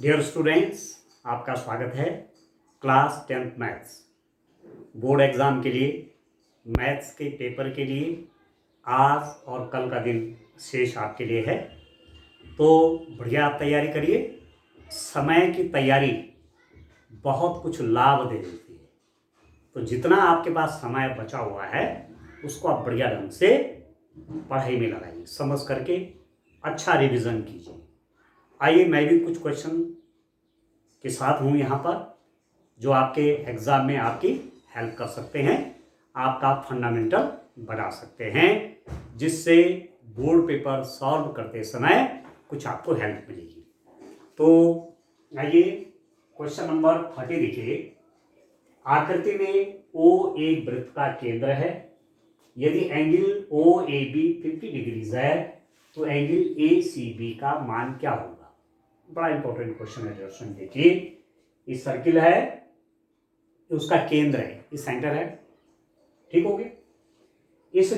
Dear students, आपका स्वागत है class 10th maths board exam के लिए। मैथ्स के पेपर के लिए आज और कल का दिन शेष आपके लिए है, तो बढ़िया आप तैयारी करिए। समय की तैयारी बहुत कुछ लाभ दे देती है, तो जितना आपके पास समय बचा हुआ है उसको आप बढ़िया ढंग से पढ़ाई में लगाइए, समझ करके अच्छा रिवीजन कीजिए। आइए, मैं भी कुछ क्वेश्चन के साथ हूँ यहाँ पर जो आपके एग्ज़ाम में आपकी हेल्प कर सकते हैं, आपका फंडामेंटल बढ़ा सकते हैं, जिससे बोर्ड पेपर सॉल्व करते समय कुछ आपको हेल्प मिलेगी। तो आइए, क्वेश्चन नंबर 30 देखिए। आकृति में ओ एक वृत्त का केंद्र है। यदि angle O A B 50 degrees है तो एंगल ए सी बी का मान क्या होगा? बड़ा इंपॉर्टेंट क्वेश्चन है दर्शन। देखिए, इस सर्किल है, उसका केंद्र है, इस सेंटर है, ठीक हो गया। इस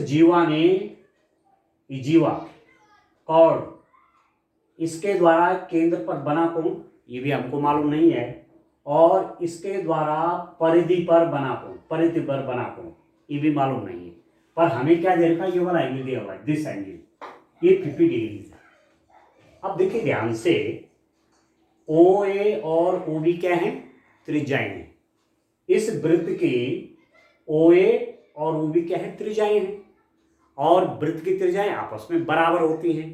जीवा कॉर्ड, इसके द्वारा केंद्र पर बना कोण, ये भी हमको मालूम नहीं है, और इसके द्वारा परिधि पर बना कोण, ये भी मालूम नहीं है। पर हमें क्या दे रखा है? ये वाला एंगल दिया हुआ है, दिस एंगल, ये 50 डिग्री है। अब देखिए ध्यान से, ओ ए और ओ बी क्या है? त्रिज्याएं हैं। इस वृत्त की ओ ए और ओ बी क्या है? त्रिज्याएं हैं, और वृत्त की त्रिज्याएं आपस में बराबर होती हैं।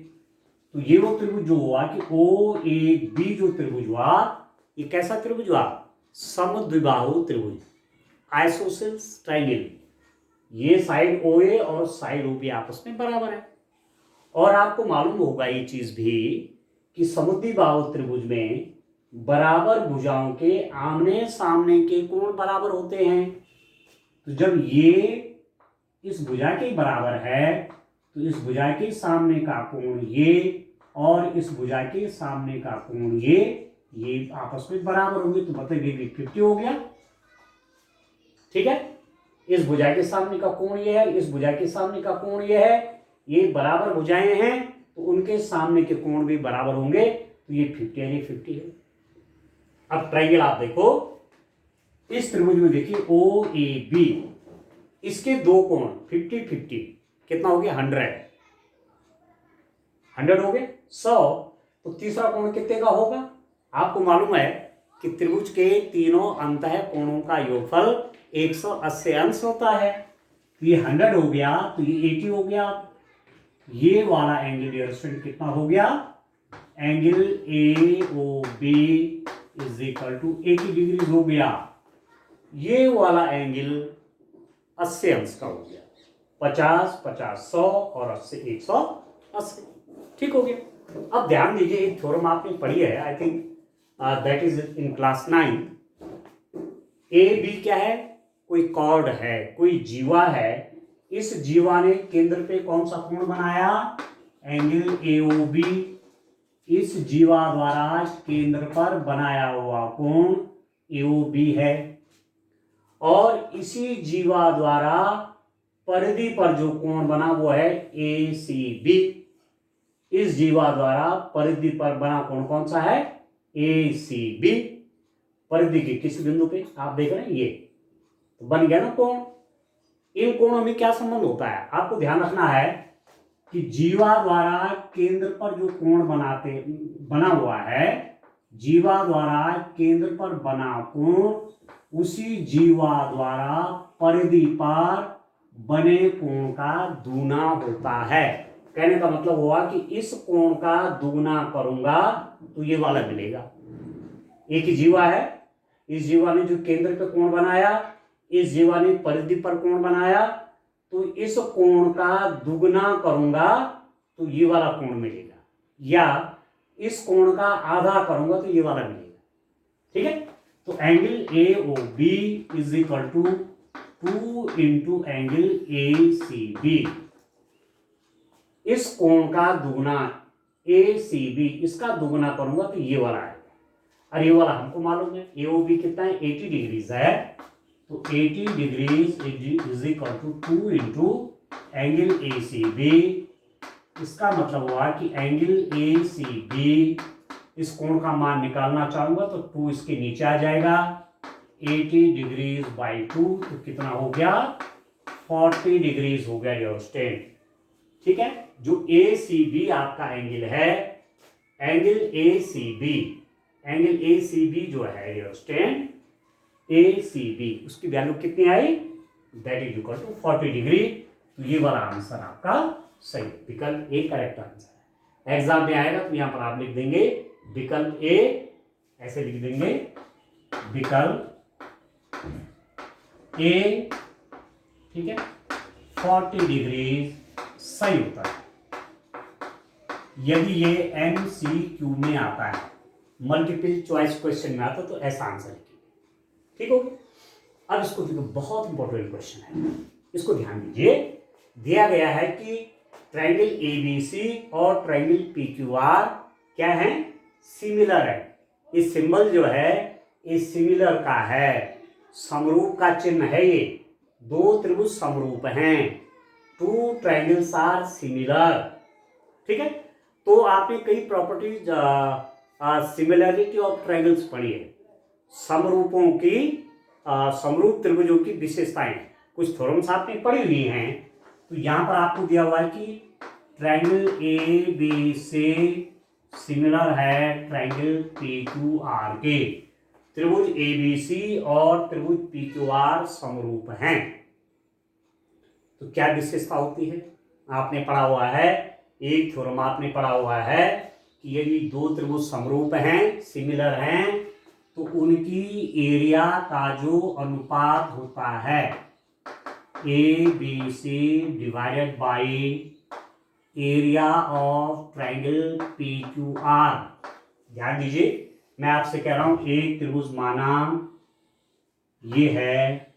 तो ये वो त्रिभुज जो हुआ कि ओ ए बी जो त्रिभुज हुआ, ये कैसा त्रिभुज हुआ? समद्विबाहु त्रिभुज, आइसोसेल्स ट्रायंगल। ये साइड ओ ए और साइड ओ बी आपस में बराबर है। और आपको मालूम होगा ये चीज भी कि समद्विबाहु त्रिभुज में बराबर भुजाओं के आमने सामने के कोण बराबर होते हैं। तो जब ये इस भुजा के बराबर है तो इस भुजा के सामने का कोण ये और इस भुजा के सामने का कोण ये आपस में बराबर होंगे, तो बताइए 50 हो गया, ठीक है। इस भुजा के सामने का कोण ये है, इस भुजा के सामने का कोण ये है, ये बराबर भुजाएं हैं तो उनके सामने के कोण भी बराबर होंगे, तो ये 50 यानी 50 है। अब ट्रायंगल आप देखो, इस त्रिभुज में देखिए ओ ए बी, इसके दो कोण 50-50 कितना हो गया? 100 हो गए, 100। तो तीसरा कोण कितने का होगा? आपको मालूम है कि त्रिभुज के तीनों अंतः कोणों का योगफल 180 अंश होता है। तो ये 100 हो गया, तो ये 80 हो गया। ये वाला एंगल डियर स्टूडेंट कितना हो गया? Angle A O B is equal to 80 degree हो गया। ये वाला एंगल 80 अंश का हो गया। 50, 50, 100 और 80, 180, ठीक हो गया। अब ध्यान दीजिए, एक थ्योरम आपने पढ़ी है, I think that is in class 9। A B क्या है? कोई कॉर्ड है, कोई जीवा है। इस जीवा ने केंद्र पे कौन सा कोण बनाया? Angle A O B. इस जीवा द्वारा केंद्र पर बनाया हुआ कोण ए ओ बी है, और इसी जीवा द्वारा परिधि पर जो कोण बना वो है ए सी बी। इस जीवा द्वारा परिधि पर बना कोण कौन सा है? ए सी बी। परिधि के किस बिंदु पे आप देख रहे हैं? ये तो बन गया ना कोण। इन कोणों में क्या संबंध होता है? आपको ध्यान रखना है कि जीवा द्वारा केंद्र पर जो कोण बना हुआ है, जीवा द्वारा केंद्र पर बना कोण उसी जीवा द्वारा परिधि पर बने कोण का दुगना होता है। कहने का मतलब हुआ कि इस कोण का दुगना करूंगा तो ये वाला मिलेगा। एक ही जीवा है, इस जीवा ने जो केंद्र पे कोण बनाया, इस जीवा ने परिधि पर कोण बनाया, तो इस कोण का दुगना करूंगा तो ये वाला कोण मिलेगा, या इस कोण का आधा करूंगा तो ये वाला मिलेगा, ठीक है। तो angle A O B is equal to 2 into angle A C B. इस कोण का दुगना ए सी बी, इसका दुगना करूंगा तो ये वाला आएगा। और ये वाला हमको मालूम है, ए ओ बी कितना है? 80 डिग्रीज है, तो 80 degrees is equal to 2 into angle A C B. इसका मतलब हुआ कि एंगल ए सी बी इस कोण का मान निकालना चाहूंगा तो 2 इसके नीचे आ जाएगा, 80 डिग्रीज बाई 2 तो कितना हो गया, 40 डिग्रीज हो गया योर स्टूडेंट। ठीक है, जो ए सी बी आपका एंगल है, एंगल ए सी बी जो है your student, A C B उसकी वैल्यू कितनी आई, that is equal to 40 degree. तो ये वाला आंसर आपका सही, विकल्प ए करेक्ट आंसर है। एग्जाम में आएगा तो यहां पर आप लिख देंगे विकल्प ए, ऐसे लिख देंगे विकल्प ए, ठीक है, 40 डिग्री सही होता है। यदि ये MCQ में आता है, मल्टीपल चॉइस क्वेश्चन में आता तो ऐसा आंसर लिखिए, ठीक हो गया। अब इसको देखो, बहुत इंपॉर्टेंट क्वेश्चन है, इसको ध्यान दीजिए। दिया गया है कि ट्रायंगल ABC और ट्रायंगल PQR क्या है, सिमिलर है। इस सिंबल जो है इस सिमिलर का है, समरूप का चिन्ह है। ये दो त्रिभुज समरूप हैं, टू ट्रायंगल्स आर सिमिलर। ठीक है, तो आपने कई प्रॉपर्टीज सिमिलरिटी ऑफ ट्रायंगल्स पढ़ी है, समरूपों की समरूप त्रिभुजों की विशेषताएं, कुछ थ्योरम्स आपने पढ़ी हुई हैं। तो यहां पर आपको दिया हुआ है कि ट्रायंगल AB से सिमिलर है ट्रायंगल PQR के, त्रिभुज ABC और त्रिभुज PQR समरूप हैं। तो क्या विशेषता होती है, आपने पढ़ा हुआ है, एक थ्योरम आपने पढ़ा हुआ है कि यदि दो त्रिभुज समरूप हैं, सिमिलर हैं, तो उनकी एरिया का जो अनुपात होता है ABC divided by area of triangle PQR। ध्यान दीजिए, मैं आपसे कह रहा हूं एक त्रिभुज माना ये है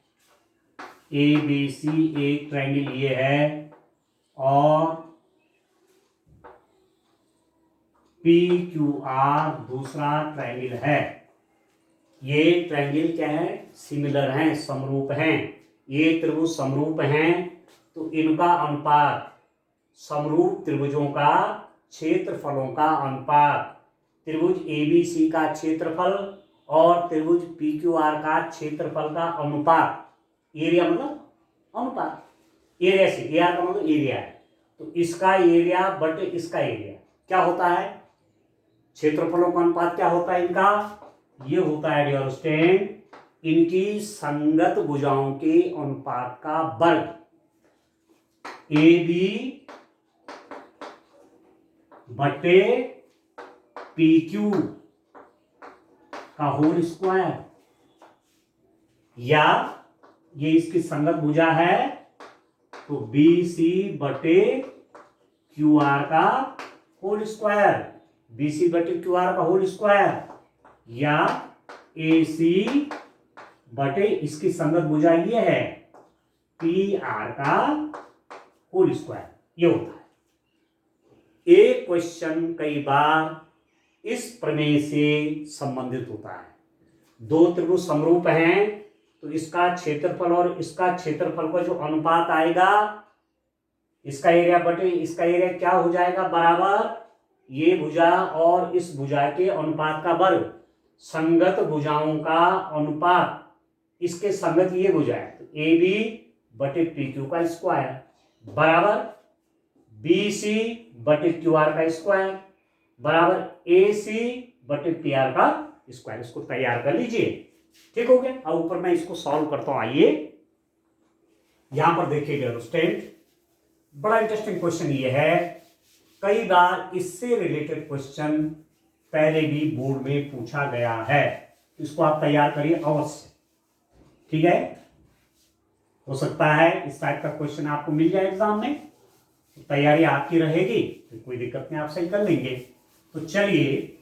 ABC, एक ट्रायंगल ये है, और PQR दूसरा ट्रायंगल है। ये ट्रायंगल क्या है, सिमिलर हैं, समरूप हैं। ये त्रिभुज समरूप हैं, तो इनका अनुपात, समरूप त्रिभुजों का क्षेत्रफलों का अनुपात, त्रिभुज ABC का क्षेत्रफल और त्रिभुज PQR का क्षेत्रफल का अनुपात, एरिया मतलब अनुपात, एरिया से, एरिया का मतलब एरिया है, तो इसका एरिया बटे इसका एरिया क्या होता है, क्षेत्रफलों का अनुपात क्या होता है इनका, ये होता है डियर स्टूडेंट इनकी संगत भुजाओं के अनुपात का वर्ग, AB बटे PQ का होल स्क्वायर, या ये इसकी संगत भुजा है तो BC बटे QR का होल स्क्वायर, BC बटे QR का होल स्क्वायर, या AC बटे इसकी संगत भुजा ये है PR का होल स्क्वायर, ये होता है। एक क्वेश्चन कई बार इस प्रमेय से संबंधित होता है। दो त्रिभुज समरूप हैं, तो इसका क्षेत्रफल और इसका क्षेत्रफल का जो अनुपात आएगा, इसका एरिया बटे इसका एरिया क्या हो जाएगा, बराबर ये भुजा और इस भुजा के अनुपात का वर्ग, संगत भुजाओं का अनुपात, इसके संगत ये भुजा है तो AB बटे PQ का स्क्वायर बराबर BC बटे QR का स्क्वायर बराबर AC बटे PR का स्क्वायर। इसको तैयार कर लीजिए, ठीक हो गया। अब ऊपर मैं इसको सॉल्व करता हूं, आइए यहां पर देखिएगा स्टूडेंट, बड़ा इंटरेस्टिंग क्वेश्चन ये है, कई बार इससे रिलेटेड क्वेश्चन पहले भी बोर्ड में पूछा गया है, इसको आप तैयार करिए अवश्य, ठीक है। हो सकता है इस टाइप का क्वेश्चन आपको मिल जाए एग्जाम में, तो तैयारी आपकी रहेगी, तो कोई दिक्कत नहीं, आप सही कर लेंगे। तो चलिए,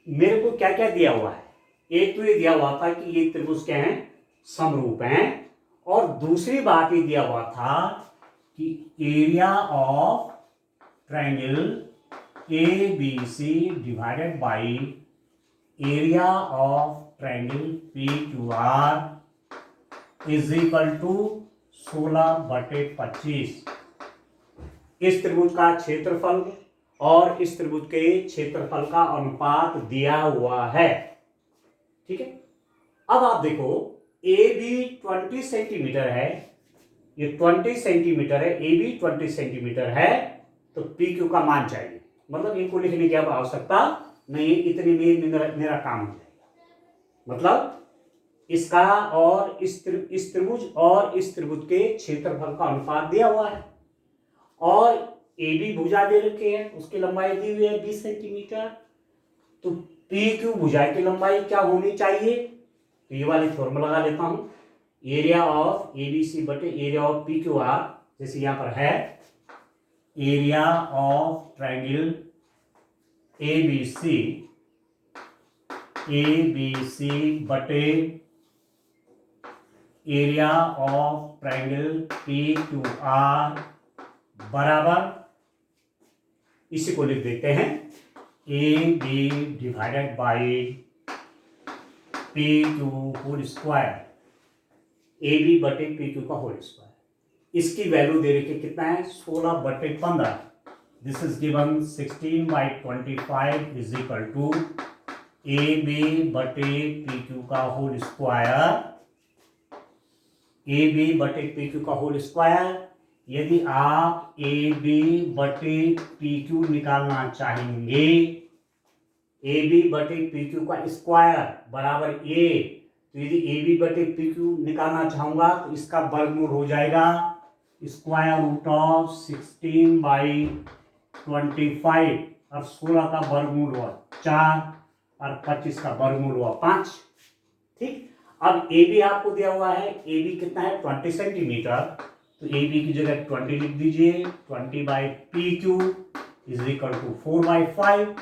मेरे को क्या क्या दिया हुआ है, एक तो ये दिया हुआ था कि ये त्रिभुज क्या है, समरूप हैं, और दूसरी बात ये दिया हुआ था कि area of triangle ABC divided by area of triangle PQR is equal to 16 बटे 25। इस त्रिभुज का क्षेत्रफल और इस त्रिभुज के क्षेत्रफल का अनुपात दिया हुआ है। ठीक है, अब आप देखो ए बी 20 सेंटीमीटर है, ये 20 सेंटीमीटर है, ए बी 20 सेंटीमीटर है, तो पी क्यू का मान चाहिए। मतलब इनको लिखने की अब आवश्यकता नहीं, इतने में मेरा काम हो जाएगा। मतलब इसका और इस त्रिभुज और इस त्रिभुज के क्षेत्रफल का अनुपात दिया हुआ है, और ए बी भुजा दे रखे है, उसकी लंबाई दी हुई है 20 सेंटीमीटर। तो पी क्यू भुजा की लंबाई क्या होनी चाहिए, तो ये वाली फॉर्मूला लगा लेता हूं, area of A B C बटे area of P Q R. जैसे यहां पर है area of triangle A B C बटे area of triangle P Q R बराबर, इसी को लिख देते हैं A B divided by P Q whole square, A B बटे पी क्यू का होल स्क्वायर। इसकी वैल्यू दे रखी कितना है 16/15। This is given 16/25 is equal to A B बटे पी क्यू का होल स्क्वायर, ए बी बटे पी क्यू का होल स्क्वायर। यदि आप ए बी बटे पी क्यू निकालना चाहेंगे, ए बी बटे पी क्यू का स्क्वायर बराबर ए, तो यदि ए बी बटे पी क्यू निकालना चाहूंगा तो इसका वर्गमूल हो जाएगा स्क्वायर रूट ऑफ 16/25। अब 16 का वर्गमूल हुआ 4 और 25 का वर्गमूल हुआ 5। ठीक, अब ए बी आपको दिया हुआ है, ए बी कितना है 20 सेंटीमीटर, तो ए बी की जगह 20 लिख दीजिए, 20/PQ इज इक्वल टू 4/5।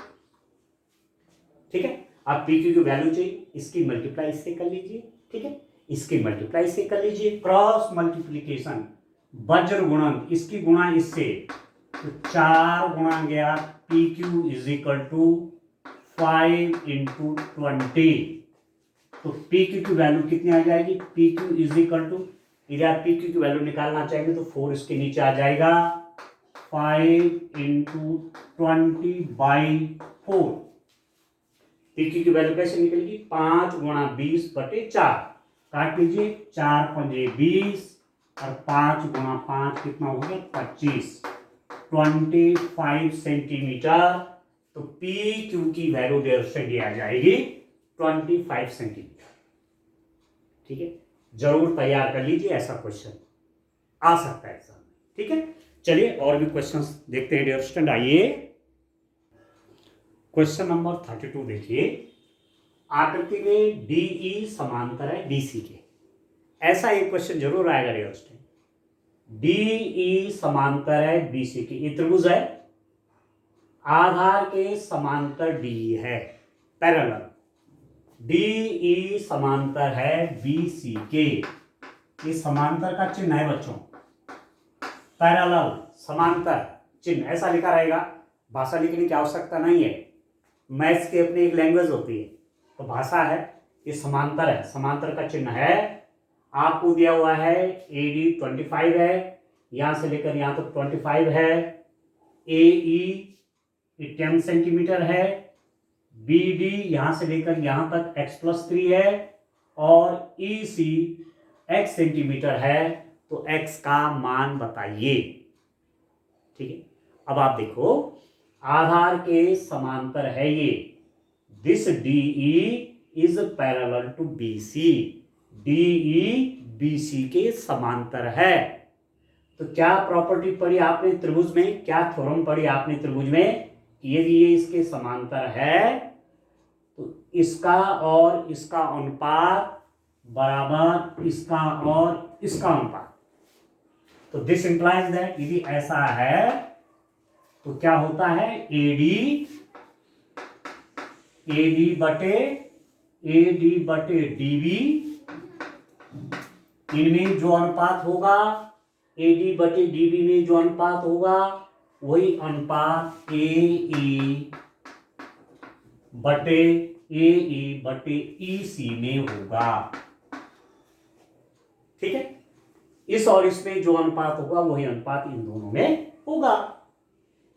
ठीक है, आप पी क्यू की वैल्यू चाहिए, इसकी मल्टीप्लाई इससे कर लीजिए। ठीक है, इसकी मल्टीप्लाई इससे कर लीजिए, क्रॉस मल्टीप्लीकेशन वज्र गुणन, इसकी गुणा इससे, तो 4 गुणा गया P Q is equal to 5 × 20। तो पी क्यू की वैल्यू कितनी आ जाएगी, P Q is equal to, यदि आप पी क्यू की वैल्यू निकालना चाहेंगे तो 4 इसके नीचे आ जाएगा, 5 × 20/4। पी क्यू की वैल्यू कैसे निकलेगी, 5 × 20/4, काट लीजिए, 4 × 20 और 5 × 5 कितना हो गया 25, 25 सेंटीमीटर। तो पी क्यू की वैल्यू देर से आ जाएगी 25 सेंटीमीटर। ठीक है, जरूर तैयार कर लीजिए, ऐसा क्वेश्चन आ सकता है एग्जाम में। ठीक है, चलिए और भी क्वेश्चंस देखते हैं डियर स्टूडेंट। आइए क्वेश्चन नंबर 32 देखिए, आकृति में डीई समांतर है बीसी के। ऐसा एक क्वेश्चन जरूर आएगा डियर स्टूडेंट, डीई समांतर है बीसी के, ये त्रिभुज है, आधार के समांतर डी है, पैरेलल, डीई समांतर है बीसी के, ये समांतर का चिन्ह है बच्चों, पैरेलल समांतर चिन्ह ऐसा लिखा रहेगा, भाषा लिखने की आवश्यकता नहीं है, मैथ्स की अपनी एक लैंग्वेज होती है, तो भाषा है, ये समांतर है, समांतर का चिन्ह है। आपको दिया हुआ है AD 25 है, यहां से लेकर यहां तक 25 है, AE 10 सेंटीमीटर है, BD यहां से लेकर यहां तक x+3 है, और EC x सेंटीमीटर है, तो x का मान बताइए। ठीक है, अब आप देखो आधार के समांतर है ये, this DE is parallel to BC, DE BC के समांतर है। तो क्या प्रॉपर्टी पढ़ी आपने त्रिभुज में, क्या थ्योरम पढ़ी आपने त्रिभुज में, यदि ये इसके समांतर है तो इसका और इसका अनुपात बराबर इसका और इसका अनुपात। तो दिस इंप्लाइज दैट यदि ऐसा है तो क्या होता है, AD बटे DB, इनमें जो अनुपात होगा, AD बटे DB में जो अनुपात होगा वही अनुपात AE बटे EC में होगा। ठीक है, इस और इसमें जो अनुपात होगा वही अनुपात इन दोनों में होगा।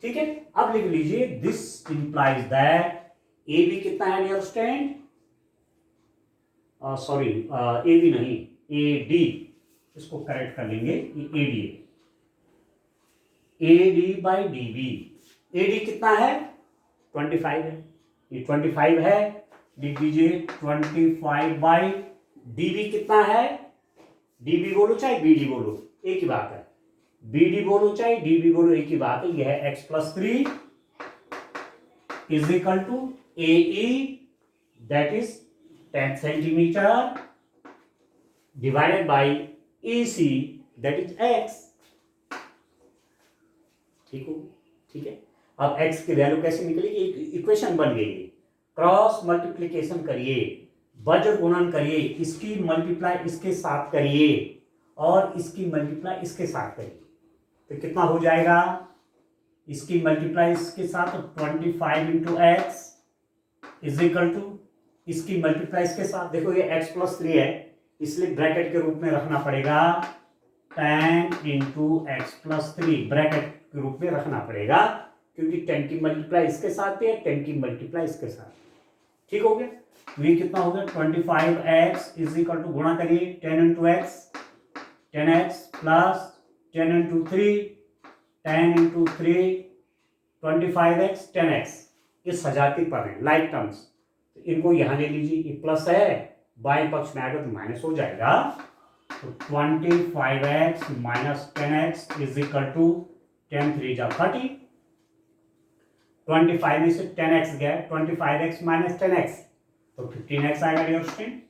ठीक है, अब लिख लीजिए this implies that A B कितना है dear student, sorry A B नहीं ए डी, इसको करेक्ट कर लेंगे, ये ए डी है, A D by D B, A D कितना है 25 है, ये 25 है, लिख दीजिए 25 बाई डी बी कितना है, डी बी बोलो चाहे बी डी बोलो एक ही बात है, बी डी बोलो चाहे डी बी बोलो एक ही बात है, यह है x+3 is equal to A E that is 10 centimetre divided by A C that is x। ठीक हो, ठीक है, अब x की वैल्यू कैसे निकलेगी, एक इक्वेशन बन गई, क्रॉस मल्टीप्लीकेशन करिए, वज्र गुणन करिए, इसकी मल्टीप्लाई इसके साथ करिए और इसकी मल्टीप्लाई इसके साथ करिए, तो कितना हो जाएगा, इसकी मल्टीप्लाई इसके साथ 25 into x is equal to इसकी मल्टीप्लाई इसके साथ, देखो ये x+3 है इसलिए ब्रैकेट के रूप में रखना पड़ेगा 10 इंटू x+3 ब्रैकेट के रूप में रखना पड़ेगा, क्योंकि 10 की मल्टीप्लाई इसके साथ है, 10 की मल्टीप्लाई इसके साथ, ठीक हो गया, तो ये कितना हो गया 25x इज इक्वल टू गुणा करिए 10 into x 10x plus 10 into 3 10 into 3 25x 10x, ये सजाती पद है लाइक टर्म्स, तो इनको यहां ले लीजिए, ये प्लस है बाएं पक्ष में आएगा तो माइनस हो जाएगा, तो 25x minus 10x is equal to 10 3 जा 30, 25 में से 10x गया 25x माइनस 10x तो 15x आएगा dear student,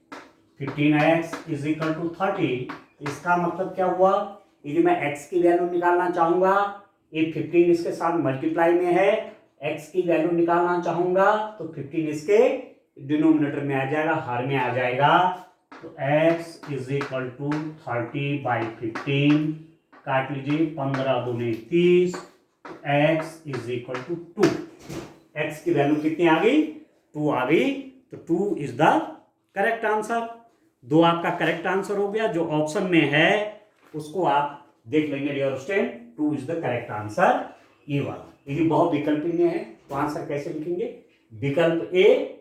15x is equal to 30, इसका मतलब क्या हुआ, यदि मैं x की वैल्यू निकालना चाहूंगा, ये 15 इसके साथ मल्टीप्लाई में है, x की वैल्यू निकालना चाहूंगा तो 15 इसके डिनोमिनेटर में आ जाएगा, हर में आ जाएगा, तो x is equal to 30 by 15, काट लीजिए 15 दूनी 30, x is equal to 2, x की वैल्यू कितनी आ गई 2 आ गई, तो 2 इज द करेक्ट आंसर, 2 आपका करेक्ट आंसर हो गया, जो ऑप्शन में है उसको आप देख लेंगे dear student, 2 is the correct answer ये वाला, यदि बहुत विकल्प में है तो आंसर कैसे लिखेंगे, विकल्प ए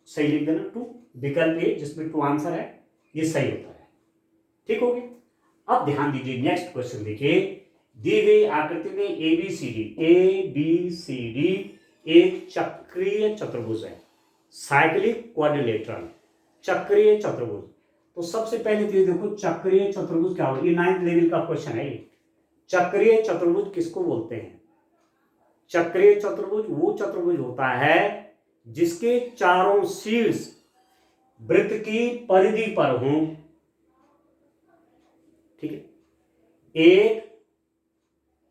सही लिख देना 2, विकल्प ए जिसमें 2 आंसर है ये सही होता है, ठीक हो गया। अब ध्यान दीजिए नेक्स्ट क्वेश्चन देखिए, दी गई आकृति में ए बी सी डी एक चक्रीय चतुर्भुज है, साइक्लिक क्वाड्रिलेटरल चक्रीय चतुर्भुज, तो सबसे पहले तो ये देखो चक्रीय चतुर्भुज क्या होगा, ये 9th लेवल का क्वेश्चन है, ये चक्रीय चतुर्भुज किसको बोलते हैं, चक्रीय चतुर्भुज वो चतुर्भुज होता है जिसके चारों शीर्ष वृत्त की परिधि पर हों, ठीक है,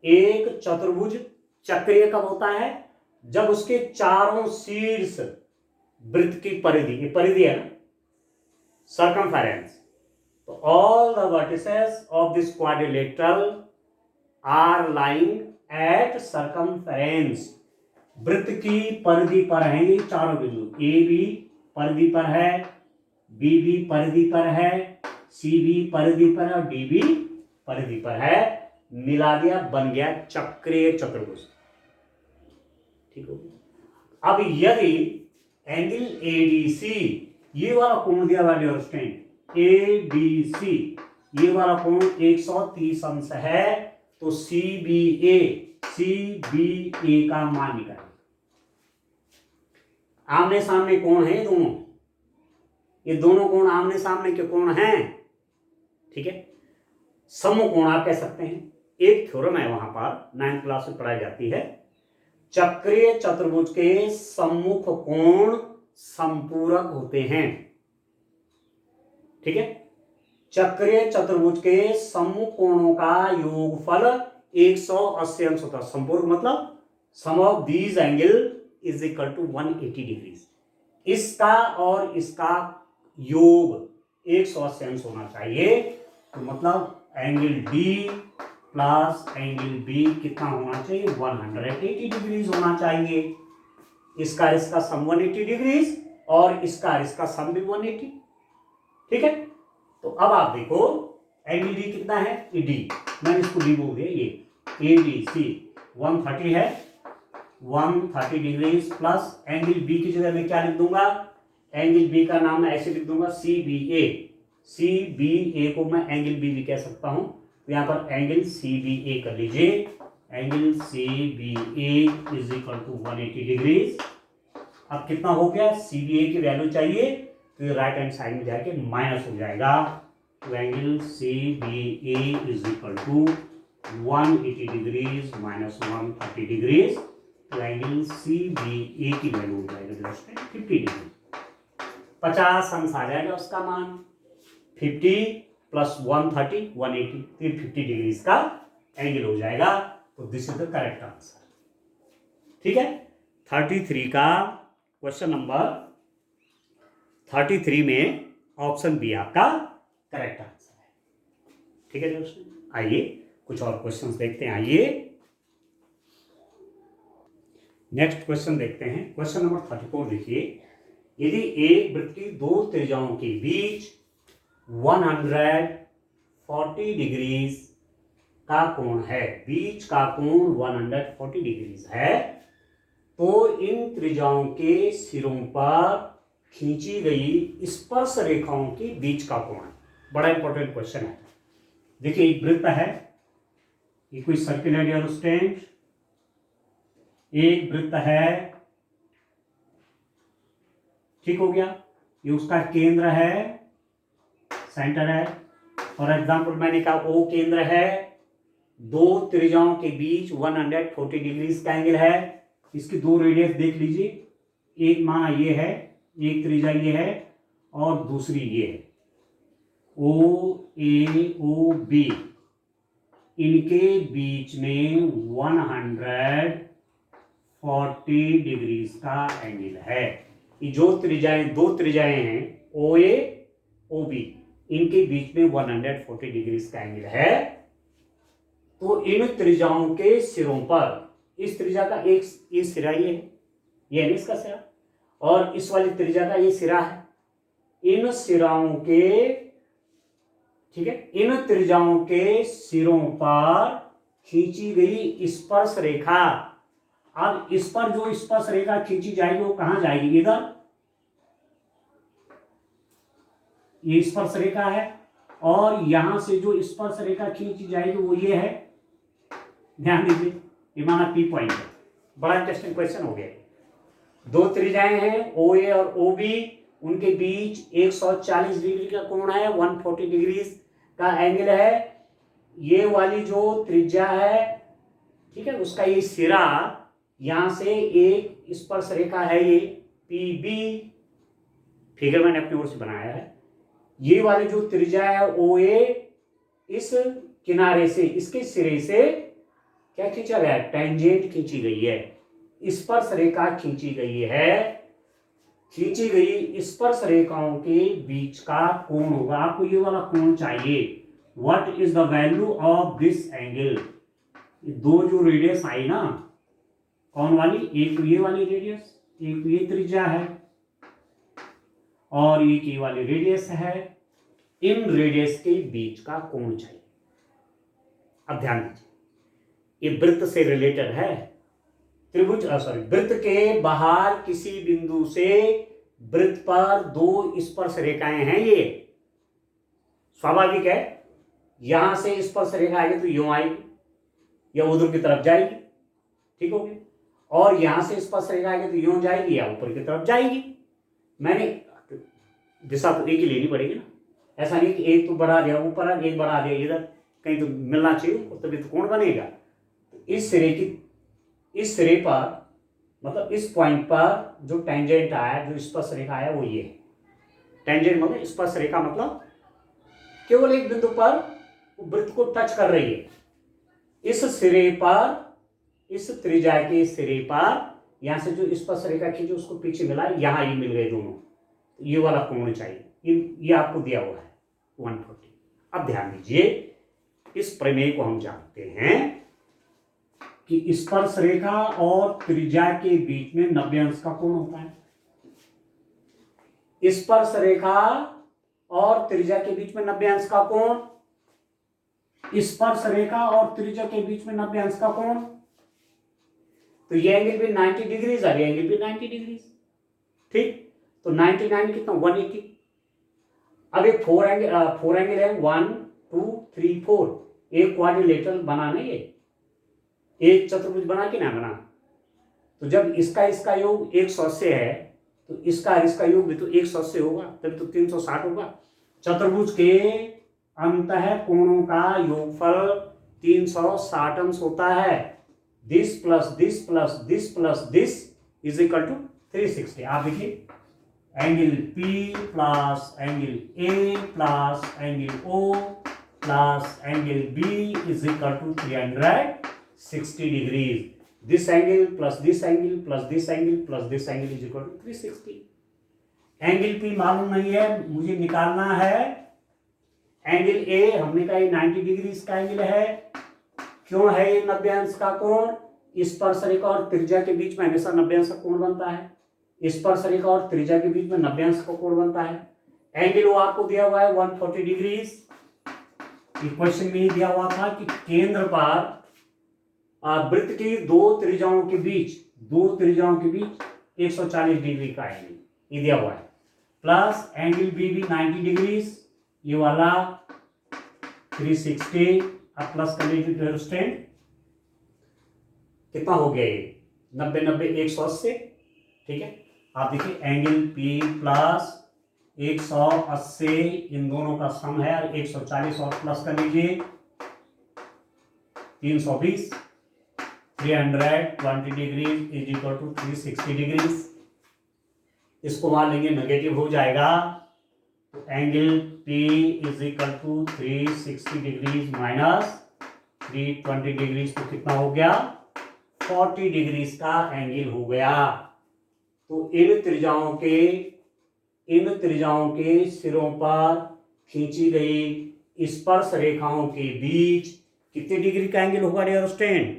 एक चतुर्भुज चक्रीय कब होता है, जब उसके चारों शीर्ष वृत्त की परिधि, ये परिधि है ना, circumference, तो all the vertices of this quadrilateral are lying at circumference, वृत्त की परिधि पर है ये चारों बिंदु, ए बी परिधि पर है, बी बी परिधि पर है, सी बी परिधि पर है और डी बी परिधि पर है, मिला दिया बन गया चक्रीय चतुर्भुज, ठीक हो गया। अब यदि एंगल एडीसी ये वाला कोण दिया हुआ डियर स्टूडेंट, एडीसी ये वाला कोण 130 अंश है, तो सीबीए का मान निकालिए, आमने सामने कोण है दोनों, ये दोनों कोण आमने सामने के कोण हैं, ठीक है, समकोण आप कह सकते हैं, एक थ्योरम है वहां पर 9th क्लास में पढ़ाई जाती है, चक्रीय चतुर्भुज के सम्मुख कोण संपूरक होते हैं, ठीक है, चक्रीय चतुर्भुज के सम्मुख कोणों का योगफल 180 अंश होता है, संपूरक मतलब sum of these angle is equal to 180 degree, इसका और इसका योग 180 अंश होना चाहिए, तो मतलब angle D plus angle B कितना होना चाहिए 180 डिग्रीज होना चाहिए, इसका इसका सम 180 डिग्रीज और इसका सम भी 180, ठीक है, तो अब आप देखो एंगल डी कितना है, डी मैंने इसको डी बोल दिया, ये ए बी सी, 130 है, 130 डिग्रीज प्लस एंगल बी की जगह मैं क्या लिख दूंगा, एंगल बी का नाम मैं ऐसे लिख दूंगा CBA। CBA को मैं एंगल बी भी कह सकता हूं, तो यहां पर एंगल CBA कर लीजिए। Angle CBA is equal to 180 degrees. अब कितना हो गया, CBA की वैल्यू चाहिए तो ये राइट हैंड साइड में जाके माइनस हो जाएगा। तो angle CBA is equal to 180 degrees minus 130 degrees. तो एंगल CBA की वैल्यू हो जाएगा 50 डिग्री। 50 अंश आ जाएगा उसका मान, 50 प्लस 130 180, 50 डिग्रीज का एंगल हो जाएगा। तो this is the correct answer. ठीक है, 33 का क्वेश्चन नंबर 33 में ऑप्शन बी आपका करेक्ट आंसर है। ठीक है दोस्तों, आइए कुछ और क्वेश्चंस देखते हैं। आइए नेक्स्ट क्वेश्चन देखते हैं। क्वेश्चन नंबर 34 देखिए, यदि एक वृत्त की दो त्रिज्याओं के बीच 140 डिग्रीज का कोण है, बीच का कोण 140 डिग्रीज है, तो इन त्रिज्याओं के सिरों पर खींची गई स्पर्श रेखाओं के बीच का कोण। बड़ा इंपॉर्टेंट क्वेश्चन है। देखिए एक वृत्त है, ये कोई सर्किल है डियर स्टूडेंट, एक वृत्त है, ठीक हो गया, ये उसका केंद्र है, सेंटर है। फॉर एग्जाम्पल मैंने कहा ओ केंद्र है, दो त्रिज्याओं के बीच 140 डिग्रीज का एंगल है। इसकी दो रेडियस देख लीजिए, एक माना ये है, एक त्रिज्या ये है और दूसरी ये है। ओ ए ओ बी, इनके बीच में 140 डिग्रीज का एंगल है। ये जो त्रिज्याएं, दो त्रिज्याएं हैं ओ ए ओ बी, इनके बीच में 140 डिग्रीज का एंगल है। तो इन त्रिज्याओं के सिरों पर, इस त्रिज्या का एक ये सिरा ये है, ये है इसका सिरा, और इस वाली त्रिज्या का ये सिरा है। इन सिराओं के, ठीक है, इन त्रिज्याओं के सिरों पर खींची गई स्पर्श रेखा। अब इस पर जो स्पर्श रेखा खींची जाएगी वो कहां जाएगी, इधर ये स्पर्श रेखा है, और यहां से जो स्पर्श रेखा खींची जाएगी वो ये है। ध्यान दीजिए, ये माना पी पॉइंट है। बड़ा इंटरेस्टिंग क्वेश्चन हो गया। दो त्रिज्याएं हैं ओ ए और ओ बी, उनके बीच 140 डिग्री का कोण है, 140 डिग्री का एंगल है। ये वाली जो त्रिज्या है, ठीक है, उसका ये सिरा, यहां से एक स्पर्श रेखा है ये पी बी, फिगर मैंने अपनी ओर से बनाया है। ये वाली जो त्रिज्या है ओ ए, इस किनारे से, इसके सिरे से क्या खींचा गया है, टेंजेंट खींची गई है, स्पर्श रेखा खींची गई है। खींची गई स्पर्श रेखाओं के बीच का कोण होगा, आपको ये वाला कोण चाहिए। What is the value of this angle. दो जो रेडियस आई ना, कौन वाली, एक तो ये वाली रेडियस, एक तो ये त्रिज्या है, और एक ये वाली रेडियस है। इन रेडियस के बीच का कोण चाहिए। अब ध्यान दीजिए, ये वृत्त से रिलेटेड है। त्रिभुज वृत्त के बाहर किसी बिंदु से वृत्त पर दो स्पर्श रेखाएं हैं, ये स्वाभाविक है। यहां से स्पर्श रेखा आएगी तो यूं आएगी या उधर की तरफ जाएगी, ठीक होगी, और यहां से स्पर्श रेखा आएगी तो यूं जाएगी या ऊपर की तरफ जाएगी। मैंने दिशा तो एक ही लेनी पड़ेगी ना, ऐसा नहीं कि एक तो बढ़ा दिया ऊपर, एक बढ़ा दिया इधर, कहीं तो मिलना चाहिए, तभी तो कोण बनेगा। इस सिरे पर, मतलब इस पॉइंट पर जो टेंजेंट आया, जो स्पर्श रेखा आया वो ये है। टेंजेंट मतलब स्पर्श रेखा, मतलब केवल एक बिंदु पर वृत्त को टच कर रही है। इस सिरे पर, इस त्रिज्या के सिरे पर, यहां से जो स्पर्श रेखा खींची उसको पीछे मिला, यहां ये मिल गए दोनों, ये वाला कोण चाहिए। ये आपको दिया हुआ है 140। अब ध्यान दीजिए, इस प्रमेय को हम जानते हैं कि स्पर्श रेखा और त्रिज्या के बीच में 90 अंश का कोण होता है। स्पर्श रेखा और त्रिज्या के बीच में 90 अंश का कोण, स्पर्श रेखा और त्रिज्या के बीच में 90 अंश का कोण, तो ये एंगल भी 90 डिग्रीज और ये एंगल भी 90 डिग्रीज। ठीक, तो 99 कितना 180। अब एक फोर एंगल है 1 2 3 4, एक क्वाड्रिलेटरल बनाना, ये एक चतुर्भुज बना कि ना बना। तो जब इसका योग 180 है तो इसका योग भी तो 180 होगा, तब तो 360 होगा। चतुर्भुज के अंतः कोणों का योगफल 360 अंश होता है। This plus this plus this plus this is equal to 360। आप देखिए angle P plus angle A plus angle O plus angle B is equal to 360 degrees. This angle plus this angle plus this angle plus this angle is equal to 360। Angle P मालूम नहीं है, मुझे निकालना है angle A। हमने कहा 90 degree का angle है। क्यों है ये 90 अंश का कोण? स्पर्शरेखा और त्रिज्या के बीच में हमेशा 90 अंश का कोण बनता है। स्पर्शरेखा और त्रिज्या के बीच में 90 अंश का कोण बनता है। एंगल वो आपको दिया हुआ है 140 डिग्रीज। क्वेश्चन में दिया हुआ था कि केंद्र पर वृत्त की दो त्रिज्याओं के बीच 140 डिग्री का एंगल ये दिया हुआ है। प्लस एंगल बी भी 90 डिग्रीज, ये वाला 360। अब प्लस कर लीजिए स्टैंड, कितना हो गया ये 90 90 180। ठीक है, आप देखिए एंगल P प्लस 180 इन दोनों का सम है, 140 और प्लस कर लीजिए 320। 320 degrees is equal to 360 degrees. इसको मान लेंगे नेगेटिव हो जाएगा, तो angle P is equal to 360 degrees minus 320 degrees, तो कितना हो गया 40 डिग्रीज का एंगल हो गया। तो इन त्रिज्याओं के सिरों पर खींची गई स्पर्श रेखाओं के बीच कितने डिग्री का एंगल होगा डियर स्टूडेंट?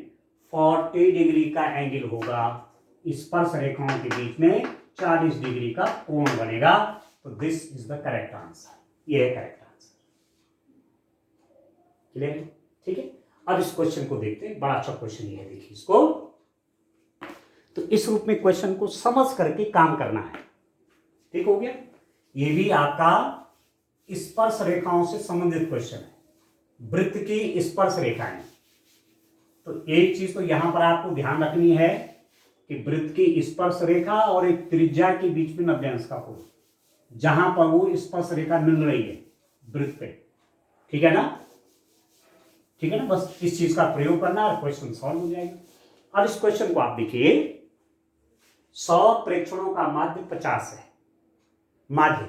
40 डिग्री का एंगल होगा। स्पर्श रेखाओं के बीच में 40 डिग्री का कोण बनेगा। तो this is the correct answer, ये है करेक्ट आंसर। क्लियर? ठीक है, अब इस क्वेश्चन को देखते हैं। बड़ा अच्छा क्वेश्चन ये है, देखिए इसको। तो इस रूप में क्वेश्चन को समझ करके काम करना है। ठीक हो गया? ये भी आपका स्पर्श रेखाओं से संबंधित क्वेश्चन है। वृत्त की स्पर्श रेखाएं। तो एक चीज तो यहां पर आपको ध्यान रखनी है कि वृत्त की स्पर्श रेखा और एक त्रिज्या के बीच में 90 अंश का कोण, जहां पर वो स्पर्श रेखा मिल रही है वृत्त पे। ठीक है ना? ठीक है ना? बस इस चीज का प्रयोग करना और क्वेश्चन सॉल्व हो जाएगा। अब इस क्वेश्चन को आप देखिए, 100 प्रेक्षणों का माध्य 50 है। माध्य,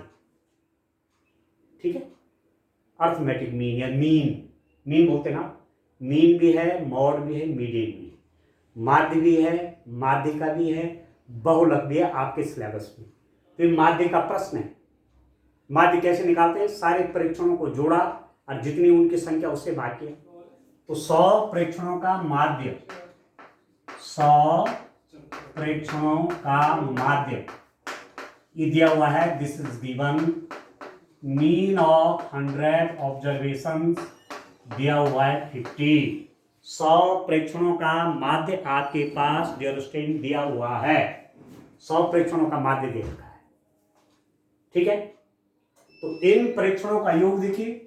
ठीक है, अर्थमेटिक मीन या मीन बोलते ना, मीन भी है, मॉड भी है, मीडियन भी है, माध्य भी है, माध्यिका भी है, बहुलक भी है आपके सिलेबस में। तो माध्य का प्रश्न है। माध्य कैसे निकालते हैं? सारे प्रेक्षणों को जोड़ा और जितनी उनकी संख्या उससे भाग किया। तो 100 प्रेक्षणों का माध्य, 100 प्रेक्षणों का माध्य ये दिया हुआ है। This is given. Mean of 100 observations दिया हुआ है 50। 100 प्रेक्षणों का माध्य आपके पास डियर स्टूडेंट दिया हुआ है। 100 प्रेक्षणों का माध्य दे रखा है। ठीक है, तो इन प्रेक्षणों का योग देखिए,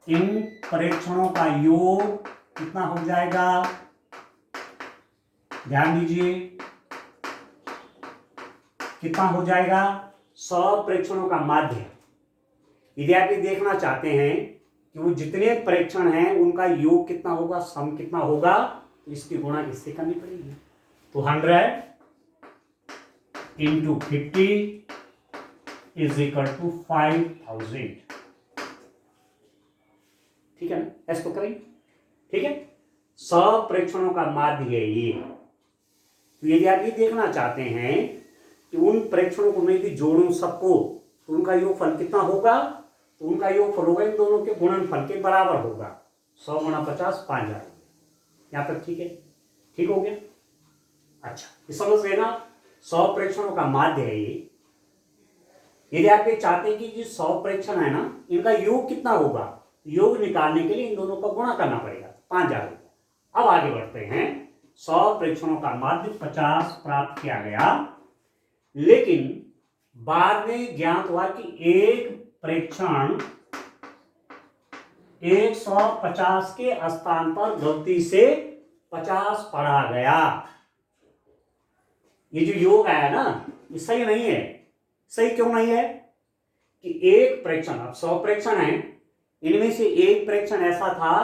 इन प्रेक्षणों का योग कितना हो जाएगा? ध्यान दीजिए, कितना हो जाएगा? 100 प्रेक्षणों का माध्य। यदि आप ये देखना चाहते हैं कि वो जितने प्रेक्षण हैं उनका योग कितना होगा, सम कितना होगा, तो इसकी गुणा इससे करनी पड़ेगी। तो 100 इंटू 50 इज इक्वल टू 5000। ठीक है ना? ऐसा तो करेंगे। ठीक है, 100 प्रेक्षणों का माध्य है ये। तो यदि आप ये देखना चाहते हैं कि उन प्रेक्षणों को मैं यदि जोड़ूं सबको, तो उनका योगफल कितना होगा, तो उनका योगफल होगा इन दोनों के गुणनफल के बराबर होगा। 100 गुणा 50 5000। यहां तक ठीक है? ठीक हो गया? अच्छा, ये समझ गए ना? 100 प्रेक्षणों का माध्य है ये। यदि आप ये चाहते हैं कि जो 100 प्रेक्षण है ना, इनका योग कितना होगा, योग निकालने के लिए इन दोनों का गुणा करना पड़ेगा, 5000। अब आगे बढ़ते हैं। 100 प्रेक्षणों का माध्य 50 प्राप्त किया गया, लेकिन बाद में ज्ञात हुआ कि एक प्रेक्षण 150 के स्थान पर गलती से 50 पढ़ा गया। ये जो योग आया ना, ये सही नहीं है। सही क्यों नहीं है कि एक प्रेक्षण, अब 100 प्रेक्षण है, इनमें से एक प्रेक्षण ऐसा था,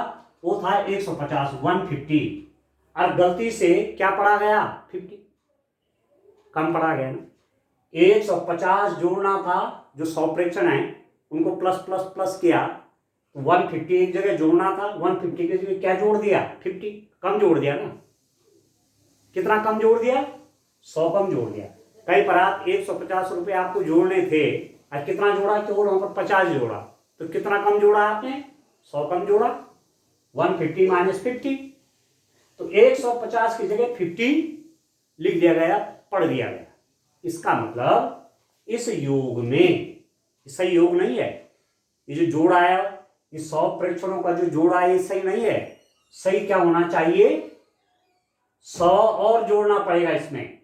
वो था 150 150, और गलती से क्या पढ़ा गया 50, कम पढ़ा गया ना। 150 जोड़ना था, जो 100 प्रेक्षण है उनको प्लस प्लस प्लस किया, 150 एक जगह जोड़ना था, 150 की जगह क्या जोड़ दिया 50, कम जोड़ दिया ना। कितना कम जोड़ दिया 100 कम जोड़ दिया। कई पर आप 150 रुपये आपको जोड़ने थे, और कितना जोड़ा केवल वहां पर 50 जोड़ा, तो कितना कम जोड़ा आपने 100 कम जोड़ा, 150 माइनस 50, तो 150 की जगह 50 लिख दिया गया, पढ़ दिया गया। इसका मतलब इस योग में सही योग नहीं है। ये जो जोड़ा है, ये 100 प्रेक्षणों का जो जोड़ा है, ये सही नहीं है। सही क्या होना चाहिए 100 और जोड़ना पड़ेगा इसमें,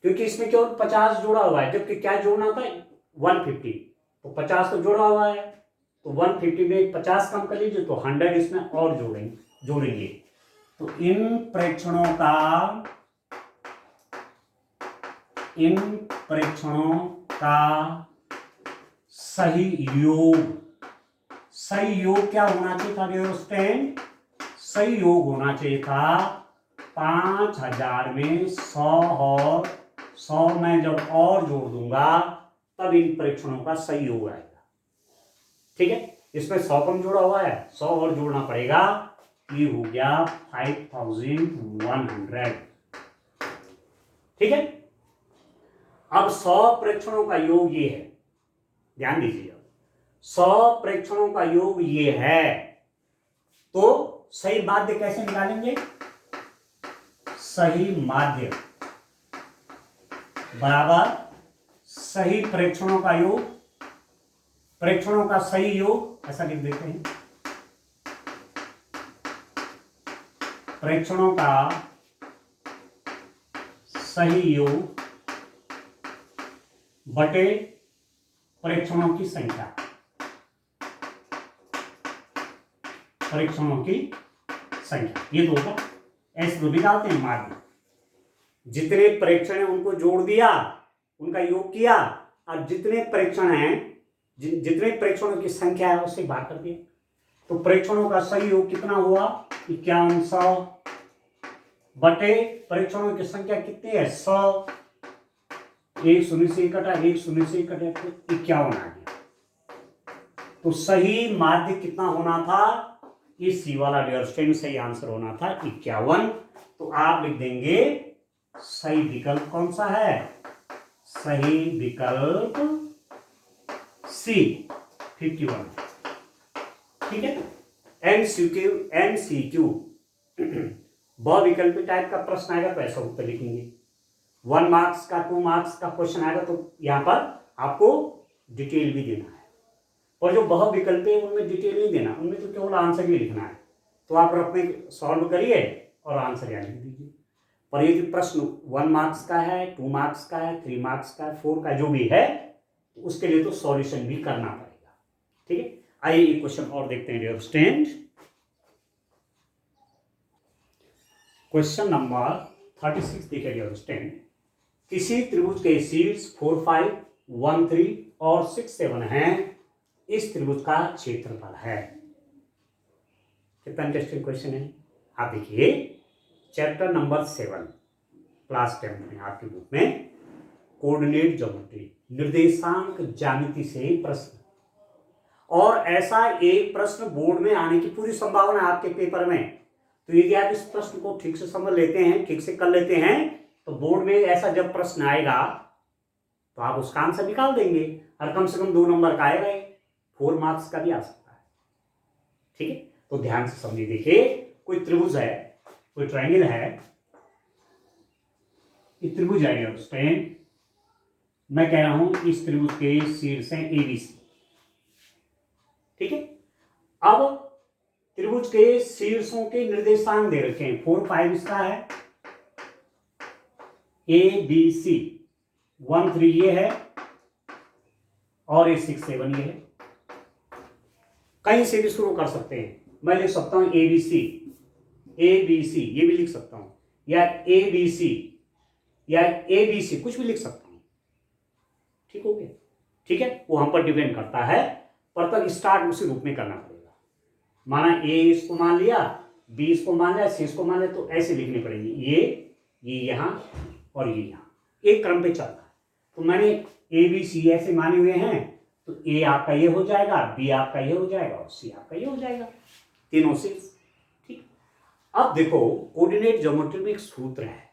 क्योंकि इसमें केवल 50 जोड़ा हुआ है, जबकि क्या जोड़ना था 150, तो 50 तो जोड़ा हुआ है, तो 150 में 50 कम कर लीजिए, तो 100 इसमें और जोड़ेंगे। तो इन प्रेक्षणों का सही योग क्या होना चाहिए था डियर स्टूडेंट? सही योग होना चाहिए था 5000 में 100 और 100 में जब और जोड़ दूंगा तब इन प्रेक्षणों का सही योग आएगा। ठीक है, इसमें 100 कम जोड़ा हुआ है, 100 और जोड़ना पड़ेगा, ये हो गया 5100। ठीक है, अब 100 प्रेक्षणों का योग ये है, ध्यान दीजिए। 100 प्रेक्षणों का योग ये है, तो सही माध्य कैसे निकालेंगे? सही माध्य बराबर सही प्रेक्षणों का योग, प्रेक्षणों का सही योग, ऐसा लिख देते हैं, प्रेक्षणों का सही योग बटे परीक्षणों की संख्या, परीक्षणों की संख्या, ये दो का ऐसे तो निकालते हैं माध्य। जितने परीक्षण हैं उनको जोड़ दिया, उनका योग किया, और जितने परीक्षण हैं, जितने परीक्षणों की संख्या है उससे भाग कर दिया, तो परीक्षणों का सही योग कितना हुआ 5100 बटे परीक्षणों की संख्या कितनी है 100, एक शून्य से कटा, एक शून्य से कटे, तो 51 आ गया। तो सही माध्य कितना होना था? इस सी वाला डियर स्टूडेंट सही आंसर होना था 51। तो आप लिख देंगे सही विकल्प कौन सा है? सही विकल्प सी 51। ठीक है, एमसीक्यू बहुविकल्पी टाइप का प्रश्न आएगा तो ऐसा उत्तर लिखेंगे। 1 मार्क्स का 2 मार्क्स का क्वेश्चन आएगा तो यहां पर आपको डिटेल भी देना है, और जो बहुविकल्प है उनमें डिटेल नहीं देना, उनमें तो केवल आंसर ही लिखना है। तो आप अपने सॉल्व करिए और आंसर यहाँ लिख दीजिए। पर ये प्रश्न 1 मार्क्स का है, 2 मार्क्स का है, 3 मार्क्स का है, 4 का जो भी है, तो उसके लिए तो सॉल्यूशन भी करना पड़ेगा। ठीक है, आइए एक क्वेश्चन और देखते हैं डियर स्टूडेंट। क्वेश्चन नंबर 36 देखिए डियर स्टूडेंट। किसी त्रिभुज के शीर्ष 4, 5, 1, 3 और 6, 7 हैं। इस त्रिभुज का क्षेत्रफल है। कितना इंटरेस्टिंग क्वेश्चन है। आप देखिए चैप्टर नंबर 7 क्लास 10 में आपकी बुक में कोऑर्डिनेट ज्योमेट्री, निर्देशांक ज्यामिति से प्रश्न, और ऐसा एक प्रश्न बोर्ड में आने की पूरी संभावना है आपके पेपर में। तो यदि आप इस प्रश्न को ठीक से समझ लेते हैं, ठीक से कर लेते हैं, तो बोर्ड में ऐसा जब प्रश्न आएगा तो आप उसका आंसर निकाल देंगे, और कम से कम 2 नंबर का आएगा, 4 मार्क्स का भी आ सकता है। ठीक है, तो ध्यान से समझिए। देखिए कोई त्रिभुज है, कोई ट्रायंगल है, ये त्रिभुज है, मैं कह रहा हूं इस त्रिभुज के शीर्ष हैं ABC। ठीक है, अब त्रिभुज के शीर्षों के निर्देशांक दे रखे हैं। 4 5 इसका है, ABC 1 3 ये है और 8 6 7 ये है। कहीं से भी शुरू कर सकते हैं। मैं लिख सकता हूं ABC ये भी लिख सकता हूं, या ABC या ABC कुछ भी लिख सकता हूं। ठीक हो गया? ठीक है, वो हम पर डिपेंड करता है, पर तक स्टार्ट उसी रूप में करना पड़ेगा। माना A इसको मान लिया, B इसको मान लिया, C इसको मान लिया, तो ऐसे लिखनी पड़ेगी। ये यहां और ये यहां, एक क्रम पे चल रहा है। तो मैंने ABC ऐसे माने हुए हैं, तो A आपका ये हो जाएगा, B आपका ये हो जाएगा और C आपका ये हो जाएगा, तीनों से। ठीक, अब देखो कोऑर्डिनेट ज्योमेट्री में एक सूत्र है।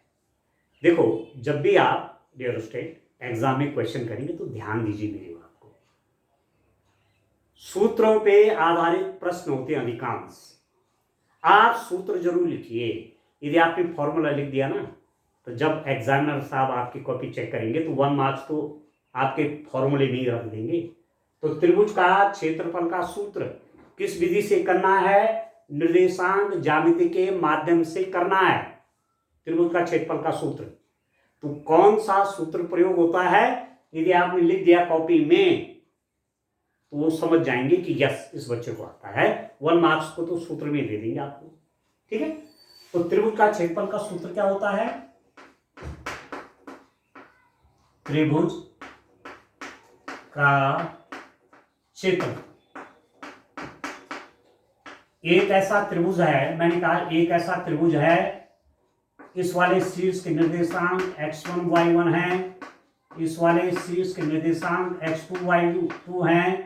देखो जब भी आप डियर स्टूडेंट एग्जाम में क्वेश्चन करेंगे तो ध्यान दीजिए मेरी बात को। सूत्रों पे आधारित प्रश्न होते हैं अधिकांश। आप सूत्र जरूर लिखिए। यदि आपने फॉर्मूला लिख दिया ना, तो जब एग्जामिनर साहब आपकी कॉपी चेक करेंगे तो 1 मार्क्स तो आपके फॉर्मूले में ही रख देंगे। तो त्रिभुज का क्षेत्रफल का सूत्र किस विधि से करना है? निर्देशांक ज्यामिति के माध्यम से करना है त्रिभुज का क्षेत्रफल का सूत्र। तो कौन सा सूत्र प्रयोग होता है? यदि आपने लिख दिया कॉपी में तो वो समझ जाएंगे कि यस इस बच्चे को आता है। 1 मार्क्स को तो सूत्र में दे देंगे आपको। ठीक है, तो त्रिभुज का क्षेत्रफल का सूत्र क्या होता है? त्रिभुज का क्षेत्र, एक ऐसा त्रिभुज है, मैंने कहा एक ऐसा त्रिभुज है, इस वाले शीर्ष के निर्देशांक x1 y1 हैं, इस वाले शीर्ष के निर्देशांक x2 y2 हैं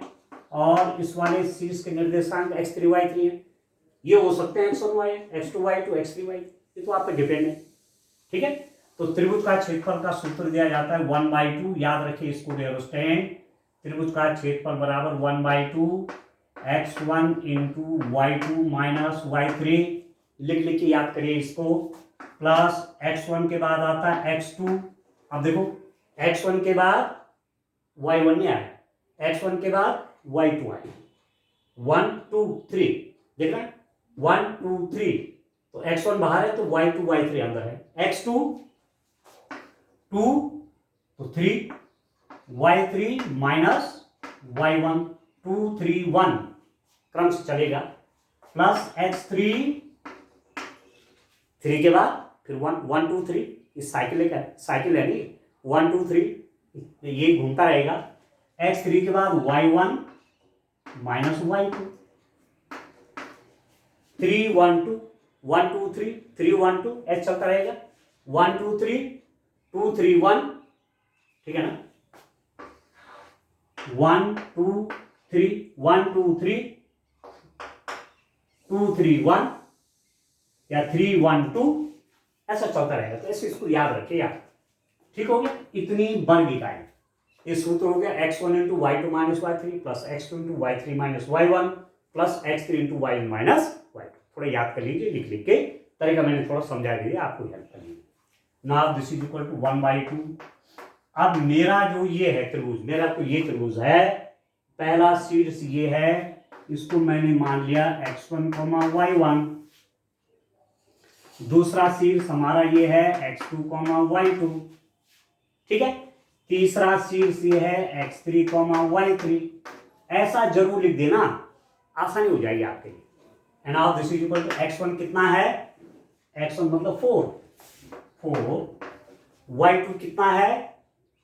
और इस वाले शीर्ष के निर्देशांक x3 y3 हैं। ये हो सकते हैं x1 y, x2 y2, x3 y, ये तो आप पे डिपेंड है। ठीक है, तो त्रिभुज का क्षेत्रफल का सूत्र दिया जाता है 1/2। याद रखिए इसको डियर स्टूडेंट, त्रिभुज का क्षेत्रफल बराबर 1/2 x1 into y2 minus y3। लिख के याद करिए इसको, प्लस x1 के बाद आता है x2। अब देखो x1 के बाद y1 नहीं आया, x1 के बाद y2 आया, 1 2 3, देख रहे हैं 1 2 3, तो x1 बाहर है तो y2 y3 अंदर है, x2 2 तो 3, y3 माइनस y1 2 3 1 क्रम से चलेगा, प्लस x3 3 के बाद फिर 1 2 3, इस साइकिल है नहीं, 1 2 3 ये घूमता रहेगा। x3 के बाद y1 माइनस y2, 3 1 2 1 2 3 3 1 2 ऐसे चलता रहेगा, 1 2 3 2 3 1, ठीक है ना, 1 2 3 1 2 3 2 3 1 या 3 1 2 ऐसा चलता रहेगा। तो ऐसे इसको याद रखिए यार। ठीक हो गया, इतनी वर्ग इकाई। ये सूत्र हो गया x1 into y2 minus y3 plus x2 into y3 minus y1 plus x3 into y1 minus y2। थोड़ा याद कर लीजिए, लिख के तरीका मैंने थोड़ा समझा दिया, आपको हेल्प कर लीजिए। Now this is equal to 1/2। अब मेरा जो ये है त्रिभुज, मेरा तो ये त्रिभुज है, पहला शीर्ष ये है, इसको मैंने मान लिया x1, y1। दूसरा शीर्ष हमारा ये है x2, y2। ठीक है, तीसरा शीर्ष ये है x3, y3। ऐसा जरूर लिख देना, आसानी हो जाएगी आपके लिए। And now this is equal to x1 कितना है, x1 मतलब 4, y2 कितना है,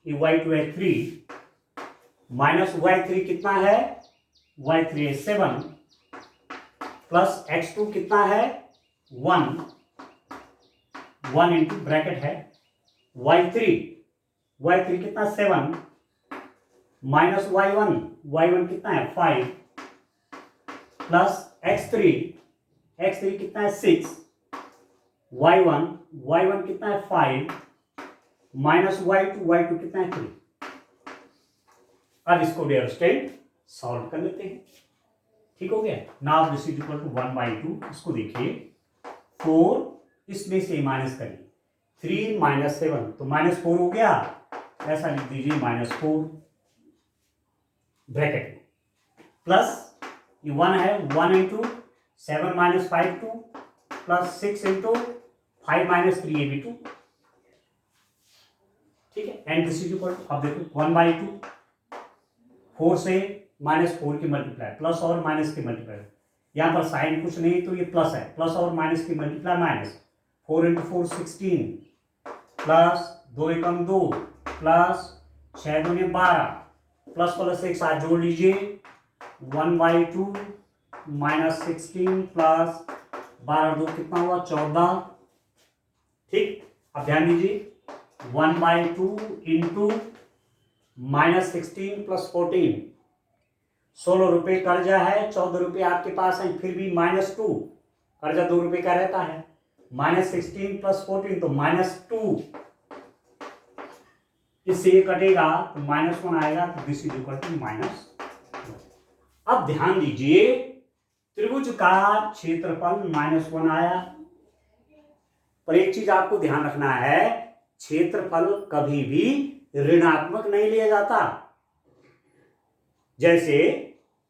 ये y2 है 3, माइनस y3 कितना है, y3 है 7, प्लस x2 कितना है 1 इंटू ब्रैकेट है y3 कितना 7, माइनस y1 कितना है 5, प्लस x3 कितना है 6, y1 कितना है 5, माइनस y2 कितना है 3। अब इसको डियर स्टूडेंट सॉल्व कर लेते हैं। ठीक हो गया, now this is equal to 1/2। इसको देखिए 4, इसमें से माइनस करिए, 3 माइनस 7 तो माइनस 4 हो गया, ऐसा लिख दीजिए -4 ब्रैकेट में, प्लस ये 1 है, 1 into 7 minus 5 2 plus 6 into 5 minus 3 ये भी 2, ठीक है। And this is equal to, अब देखो 1/2, 4 से -4 की मल्टीप्लाई, प्लस और माइनस की मल्टीप्लाई, यहाँ पर साइन कुछ नहीं तो ये प्लस है, प्लस और माइनस की मल्टीप्लाई माइनस, 4 इंटू 4 16 प्लस 2 एकम 2 प्लस 6 दूनी 12 प्लस प्लस एक साथ जोड़ लीजिए 1/2 माइनस 16 प्लस 12 2 कितना हुआ 14, ठीक। अब ध्यान दीजिए 1/2 इंटू माइनस 16 प्लस 14, 16 रुपये कर्जा है, 14 रुपये आपके पास है, फिर भी -2, कर्जा 2 रुपये का रहता है, -16 प्लस 14 तो -2, इससे ये कटेगा तो -1 आएगा, तो दिस इज इक्वल टू -1। अब ध्यान दीजिए त्रिभुज का क्षेत्रफल -1 आया, पर एक चीज आपको ध्यान रखना है, क्षेत्रफल कभी भी ऋणात्मक नहीं लिया जाता। जैसे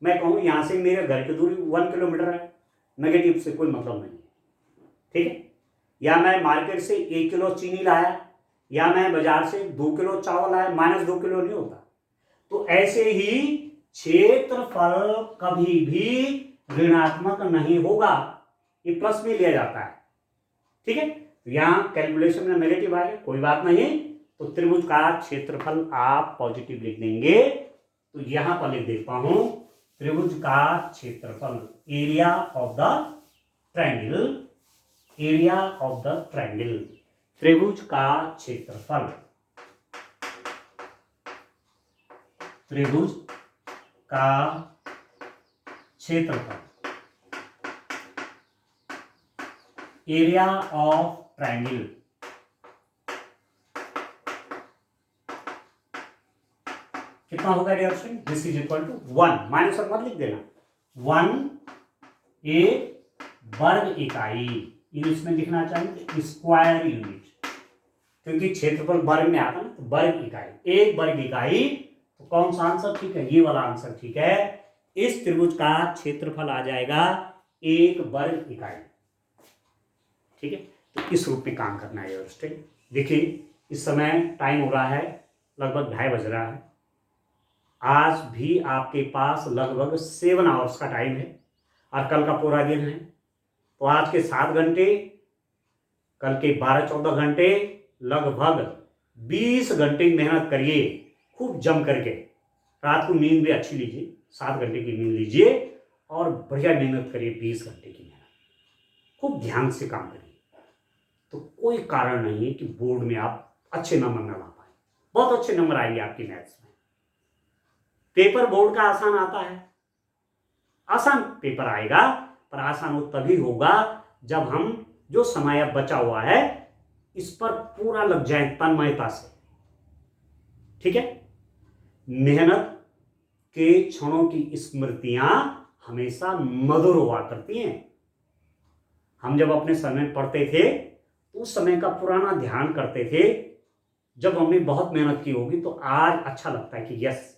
मैं कहूं यहां से मेरे घर की दूरी 1 किलोमीटर है, नेगेटिव से कोई मतलब नहीं, ठीक है। या मैं मार्केट से 1 किलो चीनी लाया, या मैं बाजार से 2 किलो चावल लाया, -2 किलो नहीं होता। तो ऐसे ही क्षेत्रफल कभी भी ऋणात्मक नहीं होगा, ये प्लस में लिया जाता है, ठीक है। तो यहां कैलकुलेशन में नेगेटिव आएगा, कोई बात नहीं, तो त्रिभुज का क्षेत्रफल आप पॉजिटिव लिख देंगे। तो यहां पर लिख देता हूं त्रिभुज का क्षेत्रफल, area of the triangle, area of the triangle, त्रिभुज का क्षेत्रफल, त्रिभुज का क्षेत्रफल, एरिया ऑफ ट्रायंगल, कितना होगा dear student, this is equal to 1, minus मत लिख देना, 1 एक वर्ग इकाई, इंग्लिश में लिखना चाहिए स्क्वायर यूनिट, क्योंकि क्षेत्रफल वर्ग में आता है ना, तो वर्ग इकाई, एक वर्ग इकाई। तो कौन सा आंसर ठीक है, ये वाला आंसर ठीक है। इस त्रिभुज का क्षेत्रफल आ जाएगा 1 वर्ग इकाई, ठीक है। तो इस रूप में काम करना है स्टूडेंट। देखिए इस समय टाइम हो रहा है लगभग 2:30 बज रहा है, आज भी आपके पास लगभग 7 आवर्स का टाइम है, और कल का पूरा दिन है। तो आज के 7 घंटे, कल के 12-14 घंटे, लगभग 20 घंटे मेहनत करिए, खूब जम करके। रात को नींद भी अच्छी लीजिए, 7 घंटे की नींद लीजिए और बढ़िया मेहनत करिए, 20 घंटे की मेहनत, खूब ध्यान से काम करिए। तो कोई कारण नहीं है कि बोर्ड में आप अच्छे नंबर न ला पाए, बहुत अच्छे नंबर आएंगे आपकी मैथ्स में। पेपर बोर्ड का आसान आता है, आसान पेपर आएगा, पर आसान वो तभी होगा जब हम जो समय अब बचा हुआ है इस पर पूरा लग जाए तन्मयता से, ठीक है। मेहनत के क्षणों की स्मृतियां हमेशा मधुर हुआ करती हैं। हम जब अपने समय पढ़ते थे तो उस समय का पुराना ध्यान करते थे, जब हमने बहुत मेहनत की होगी तो आज अच्छा लगता है कि यस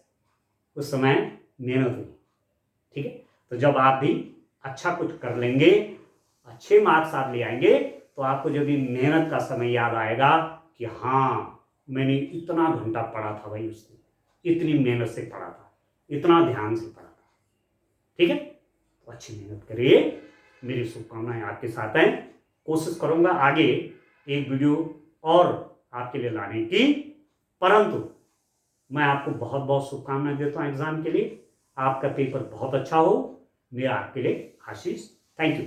उस समय मेहनत हुई, ठीक है। तो जब आप भी अच्छा कुछ कर लेंगे, अच्छे मार्क्स आप ले आएंगे, तो आपको जब भी मेहनत का समय याद आएगा कि हाँ मैंने इतना घंटा पढ़ा था भाई, उसने इतनी मेहनत से पढ़ा था, इतना ध्यान से पढ़ा था, ठीक है। तो अच्छी मेहनत करिए, मेरी शुभकामनाएं आपके साथ हैं। कोशिश करूंगा आगे एक वीडियो और आपके लिए लाने की, परंतु मैं आपको बहुत बहुत शुभकामनाएं देता हूं एग्जाम के लिए। आपका पेपर बहुत अच्छा हो, मेरा आपके लिए आशीष। Thank you.